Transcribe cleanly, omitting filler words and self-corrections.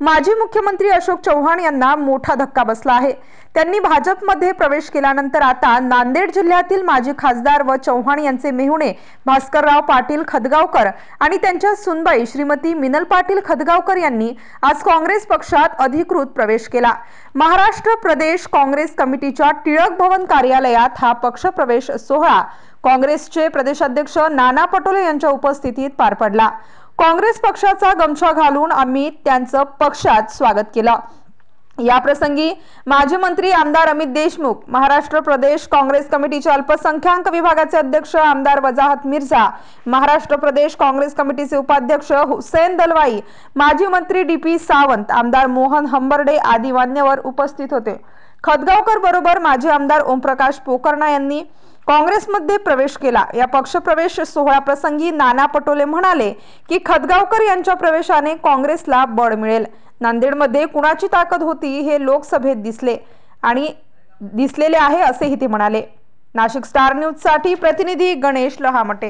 माजी मुख्यमंत्री अशोक चव्हाण यांना मोठा धक्का बसला आहे। त्यांनी भाजपमध्ये प्रवेश केल्यानंतर आता नांदेड जिल्ह्यातील माजी खासदार व चव्हाण यांचे मेहुणे भास्करराव पाटील खदगावकर आणि त्यांच्या सुनबाई श्रीमती मिनल पाटील खदगावकर यांनी आज काँग्रेस पक्षात अधिकृत प्रवेश केला। महाराष्ट्र प्रदेश काँग्रेस कमिटीच्या टिळक भवन कार्यालयात हा पक्ष प्रवेश सोहळा काँग्रेसचे प्रदेशाध्यक्ष नाना पटोले यांच्या उपस्थितीत पार पडला। काँग्रेस पक्षाचा गमछा घालून आम्ही त्यांचं पक्षात स्वागत केलं। या प्रसंगी माजी मंत्री आमदार अमित देशमुख, महाराष्ट्र प्रदेश काँग्रेस कमिटीचे अल्पसंख्याक विभागाचे अध्यक्ष आमदार वजाहत मिर्झा, महाराष्ट्र प्रदेश काँग्रेस कमिटीचे उपाध्यक्ष हुसेन दलवाई, माजी मंत्री डी.पी. सावंत, आमदार मोहन हंबर्डे आदी मान्यवर उपस्थित होते। खदगावकर बरोबर माजी आमदार ओमप्रकाश पोकर्णा यांनी काँग्रेसमध्ये प्रवेश केला। या पक्षप्रवेश सोहळा प्रसंगी नाना पटोले म्हणाले की खदगावकर यांच्या प्रवेशाने काँग्रेसला बळ मिळेल। नांदेडमध्ये कुणाची ताकद होती हे लोकसभेत दिसलेले आहे असेही ते म्हणाले। नाशिक स्टार न्यूज साठी प्रतिनिधी गणेश लहामटे।